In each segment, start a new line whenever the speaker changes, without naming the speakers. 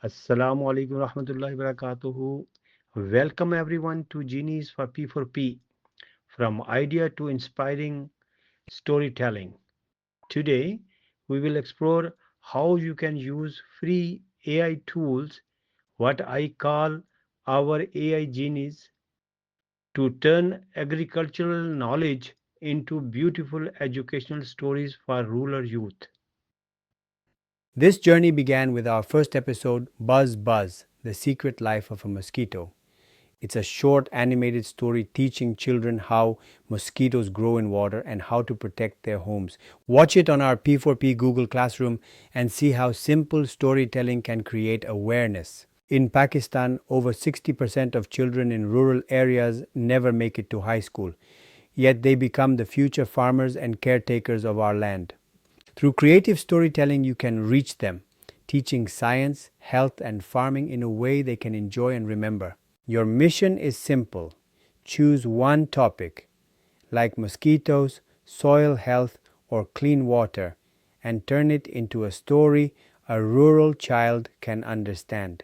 Assalamu alaikum rahmatullahi barakatuhu. Welcome everyone to Genies for P4P, from idea to inspiring storytelling. Today, we will explore how you can use free AI tools, what I call our AI Genies, to turn agricultural knowledge into beautiful educational stories for rural youth.
This journey began with our first episode, Buzz Buzz, The Secret Life of a Mosquito. It's a short animated story teaching children how mosquitoes grow in water and how to protect their homes. Watch it on our P4P Google Classroom and see how simple storytelling can create awareness. In Pakistan, over 60% of children in rural areas never make it to high school, yet they become the future farmers and caretakers of our land. Through creative storytelling, you can reach them, teaching science, health, and farming in a way they can enjoy and remember. Your mission is simple. Choose one topic, like mosquitoes, soil health, or clean water, and turn it into a story a rural child can understand.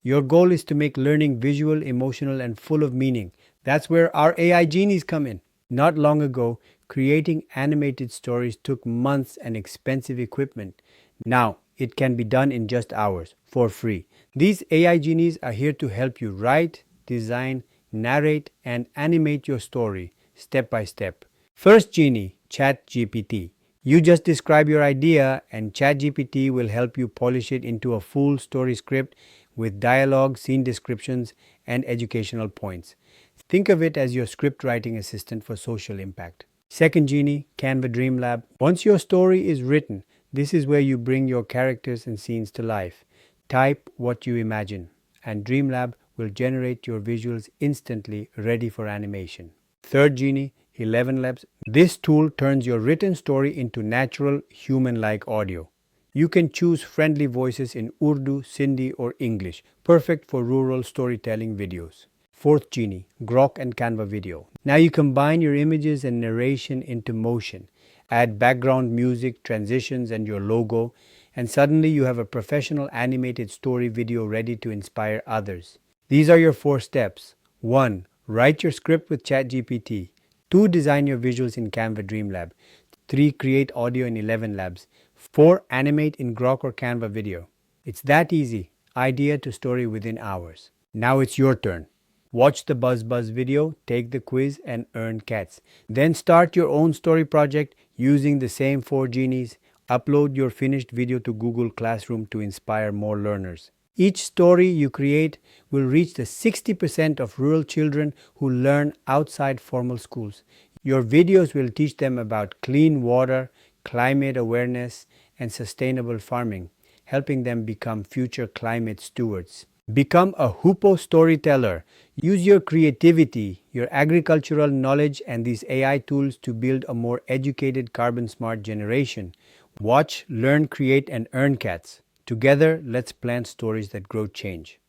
Your goal is to make learning visual, emotional, and full of meaning. That's where our AI genies come in. Not long ago, creating animated stories took months and expensive equipment. Now, it can be done in just hours for free. These AI genies are here to help you write, design, narrate, and animate your story step by step. First genie, ChatGPT. You just describe your idea, and ChatGPT will help you polish it into a full story script with dialogue, scene descriptions, and educational points. Think of it as your script writing assistant for social impact. Second genie, Canva DreamLab. Once your story is written, this is where you bring your characters and scenes to life. Type what you imagine, and DreamLab will generate your visuals instantly, ready for animation. Third genie, ElevenLabs. This tool turns your written story into natural, human-like audio. You can choose friendly voices in Urdu, Sindhi, or English, perfect for rural storytelling videos. Fourth genie, Grok and Canva video. Now you combine your images and narration into motion. Add background music, transitions, and your logo, and suddenly you have a professional animated story video ready to inspire others. These are your 4 steps. 1. Write your script with ChatGPT. 2. Design your visuals in Canva DreamLab. 3. Create audio in ElevenLabs. 4. Animate in Grok or Canva video. It's that easy. Idea to story within hours. Now it's your turn. Watch the Buzz Buzz video, take the quiz, and earn cats. Then start your own story project using the same 4 genies. Upload your finished video to Google Classroom to inspire more learners. Each story you create will reach the 60% of rural children who learn outside formal schools. Your videos will teach them about clean water, climate awareness, and sustainable farming, helping them become future climate stewards. Become a Hoopo storyteller. Use your creativity, your agricultural knowledge, and these AI tools to build a more educated, carbon smart generation. Watch, learn, create, and earn cats. Together, let's plant stories that grow change.